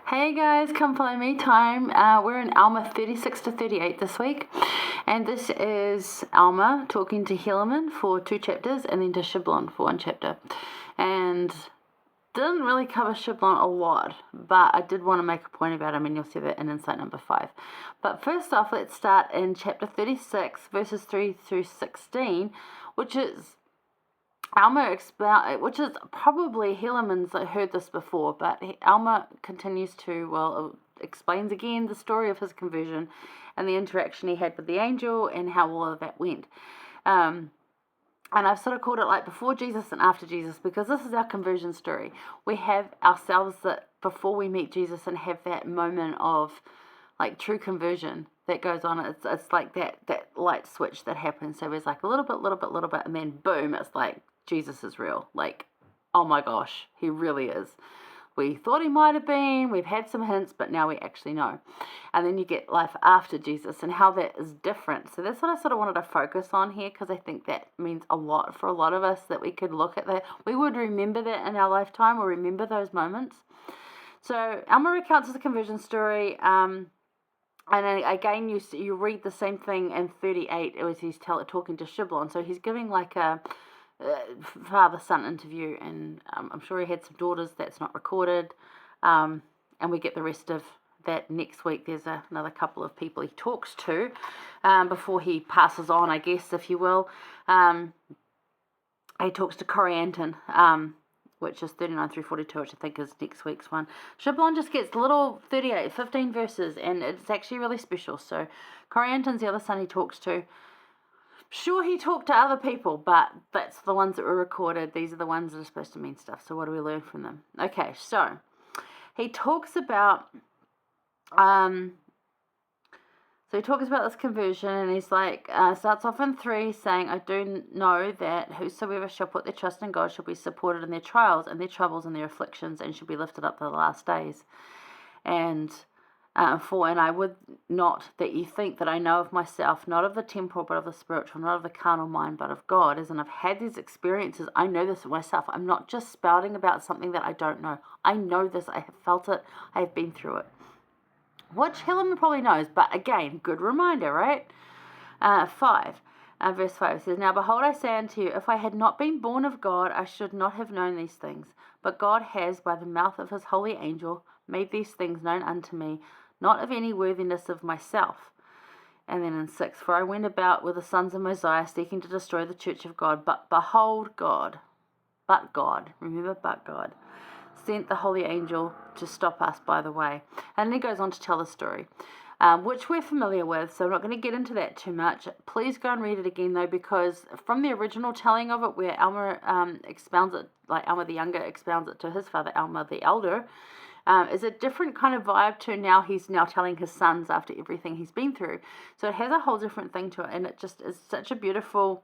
Hey guys, come follow me time. We're in Alma 36 to 38 this week, and this is Alma talking to Helaman for 2 chapters and then to Shiblon for 1 chapter. And didn't really cover Shiblon a lot, but I did want to make a point about him, and you'll see that in insight number 5. But first off, let's start in chapter 36, verses 3 through 16, which is Alma which is probably Helaman's heard this before, but Alma continues to, explains again the story of his conversion and the interaction he had with the angel and how all of that went. And I've sort of called it like before Jesus and after Jesus, because this is our conversion story. We have ourselves that before we meet Jesus and have that moment of like true conversion that goes on. It's like that light switch that happens. So there's like a little bit, and then boom, it's like Jesus is real. Like, oh my gosh, he really is. We thought he might have been, we've had some hints, but now we actually know. And then you get life after Jesus and how that is different. So that's what I sort of wanted to focus on here, because I think that means a lot for a lot of us, that we could look at that. We would remember that in our lifetime, or remember those moments. So Alma recounts the conversion story. And then again, you read the same thing in 38 as he's talking to Shiblon. So he's giving like a father-son interview, and I'm sure he had some daughters that's not recorded, and we get the rest of that next week. There's another couple of people he talks to before he passes on, I guess, if you will. He talks to Corianton, which is 39 through 42, which I think is next week's one. Shiblon just gets little 15 verses, and it's actually really special. So Corianton's the other son he talks to. Sure, he talked to other people, but that's the ones that were recorded. These are the ones that are supposed to mean stuff. So what do we learn from them? Okay, so he talks about this conversion, and he's like, starts off in 3 saying, I do know that whosoever shall put their trust in God shall be supported in their trials and their troubles and their afflictions, and shall be lifted up to the last days. And and I would not that you think that I know of myself, not of the temporal, but of the spiritual, not of the carnal mind, but of God. As in, I've had these experiences. I know this of myself. I'm not just spouting about something that I don't know. I know this. I have felt it. I have been through it. Which Helaman probably knows, but again, good reminder, right? 5. Verse 5 says, Now behold, I say unto you, if I had not been born of God, I should not have known these things. But God has, by the mouth of his holy angel, made these things known unto me, not of any worthiness of myself. And then in 6, For I went about with the sons of Mosiah, seeking to destroy the church of God. But behold, God, remember, but God, sent the holy angel to stop us by the way. And then he goes on to tell the story, which we're familiar with, so I'm not going to get into that too much. Please go and read it again, though, because from the original telling of it, where Alma expounds it, like Alma the younger expounds it to his father, Alma the elder, is a different kind of vibe to now he's now telling his sons after everything he's been through. So it has a whole different thing to it, and it just is such a beautiful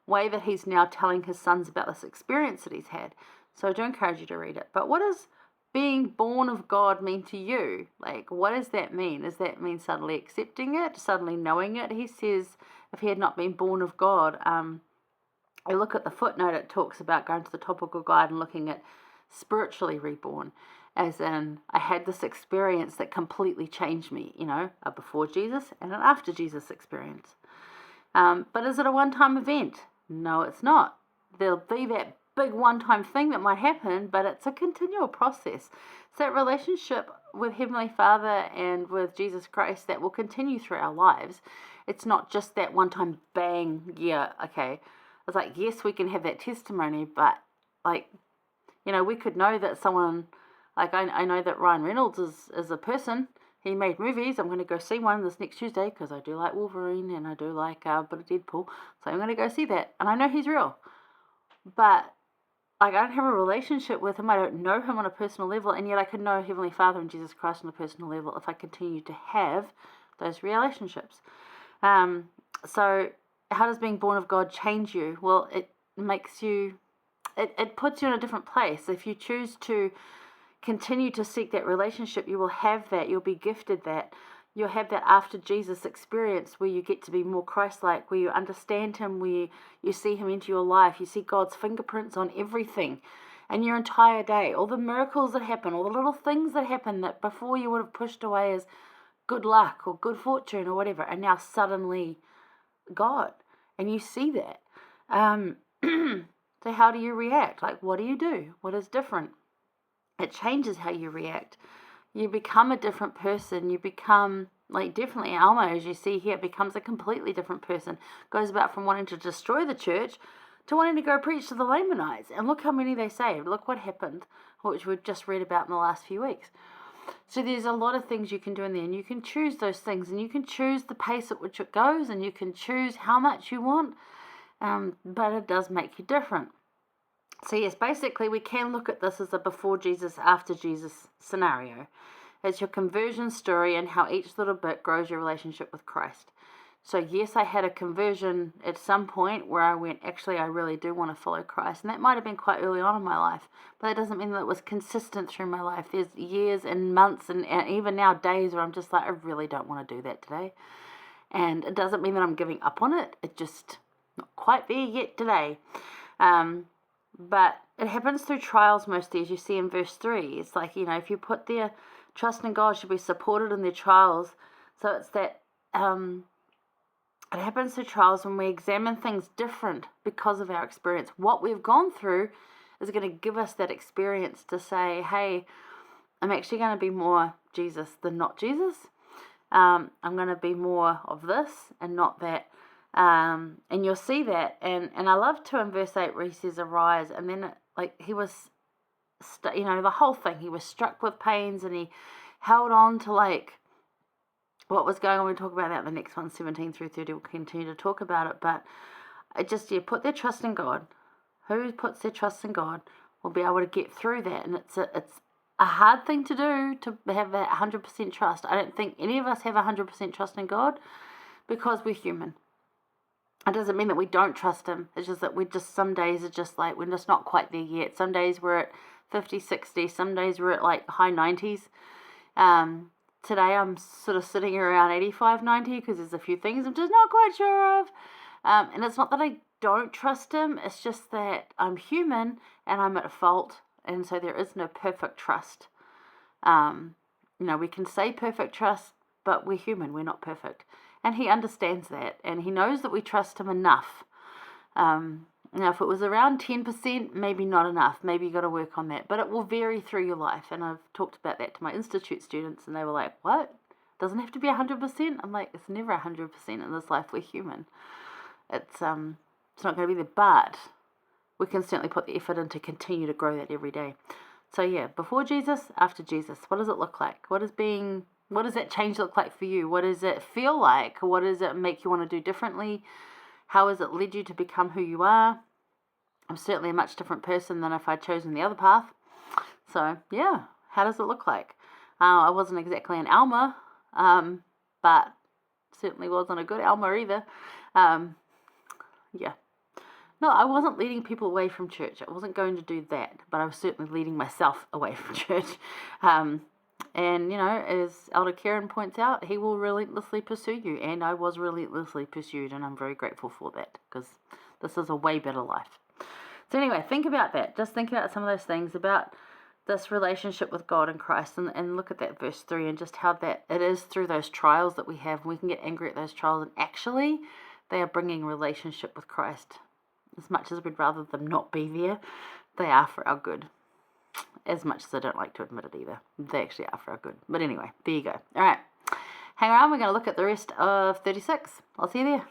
way that he's now telling his sons about this experience that he's had. So I do encourage you to read it. But what does being born of God mean to you? Like, what does that mean? Does that mean suddenly accepting it, suddenly knowing it? He says if he had not been born of God, I look at the footnote, it talks about going to the topical guide and looking at spiritually reborn. As in, I had this experience that completely changed me, a before Jesus and an after Jesus experience. But is it a one-time event? No, it's not. There'll be that big one-time thing that might happen, but it's a continual process. It's that relationship with Heavenly Father and with Jesus Christ that will continue through our lives. It's not just that one-time bang, yeah, okay. It's like, yes, we can have that testimony, but we could know that someone... Like, I know that Ryan Reynolds is a person. He made movies. I'm going to go see one this next Tuesday because I do like Wolverine and I do like a bit of Deadpool. So I'm going to go see that. And I know he's real. But, I don't have a relationship with him. I don't know him on a personal level. And yet I could know Heavenly Father and Jesus Christ on a personal level if I continue to have those relationships. So how does being born of God change you? Well, it makes you... It puts you in a different place. If you choose to continue to seek that relationship, you will have that. You'll be gifted that. You'll have that after Jesus experience where you get to be more Christ-like, where you understand him, where you see him into your life. You see God's fingerprints on everything. and your entire day, all the miracles that happen, all the little things that happen that before you would have pushed away as good luck or good fortune or whatever, and now suddenly God, and you see that. So how do you react? Like, what do you do? What is different? It changes how you react. You become a different person. You become, like, definitely Alma, as you see here, becomes a completely different person. Goes about from wanting to destroy the church to wanting to go preach to the Lamanites. And look how many they saved. Look what happened, which we've just read about in the last few weeks. So there's a lot of things you can do in there, and you can choose those things, and you can choose the pace at which it goes, and you can choose how much you want, but it does make you different. So yes, basically we can look at this as a before Jesus, after Jesus scenario. It's your conversion story and how each little bit grows your relationship with Christ. So yes, I had a conversion at some point where I went, actually, I really do want to follow Christ. And that might have been quite early on in my life, but that doesn't mean that it was consistent through my life. There's years and months and even now days where I'm just like, I really don't want to do that today. And it doesn't mean that I'm giving up on it. It's just not quite there yet today. But it happens through trials mostly, as you see in verse 3. It's like, if you put their trust in God, should be supported in their trials. So it's that it happens through trials when we examine things different because of our experience. What we've gone through is going to give us that experience to say, hey, I'm actually going to be more Jesus than not Jesus. I'm going to be more of this and not that. And you'll see that. And I love to in verse 8 where he says, arise. And then he was, the whole thing, he was struck with pains and he held on to what was going on. We'll talk about that in the next one, 17 through 30. We'll continue to talk about it. But put their trust in God. Who puts their trust in God will be able to get through that. And it's a hard thing to do, to have that 100% trust. I don't think any of us have 100% trust in God because we're human. It doesn't mean that we don't trust him. It's just that some days are just like, we're just not quite there yet. Some days we're at 50, 60. Some days we're at high 90s. Today I'm sort of sitting around 85, 90 because there's a few things I'm just not quite sure of. And it's not that I don't trust him. It's just that I'm human and I'm at fault. And so there is no perfect trust. We can say perfect trust, but we're human. We're not perfect. And he understands that. And he knows that we trust him enough. If it was around 10%, maybe not enough. Maybe you got to work on that. But it will vary through your life. And I've talked about that to my institute students. And they were like, what? Doesn't have to be 100%? I'm like, it's never 100% in this life. We're human. It's not going to be there. But we can certainly put the effort in to continue to grow that every day. So yeah, before Jesus, after Jesus. What does it look like? What does that change look like for you? What does it feel like? What does it make you want to do differently? How has it led you to become who you are? I'm certainly a much different person than if I'd chosen the other path. So, yeah, how does it look like? I wasn't exactly an Alma, but certainly wasn't a good Alma either. Yeah. No, I wasn't leading people away from church. I wasn't going to do that, but I was certainly leading myself away from church. And, as Elder Karen points out, he will relentlessly pursue you. And I was relentlessly pursued, and I'm very grateful for that because this is a way better life. So anyway, think about that. Just think about some of those things, about this relationship with God and Christ, and look at that verse 3 and just how that it is through those trials that we have. We can get angry at those trials, and actually they are bringing relationship with Christ. As much as we'd rather them not be there, they are for our good. As much as I don't like to admit it either. They actually are for our good. But anyway, there you go. All right. Hang around. We're going to look at the rest of 36. I'll see you there.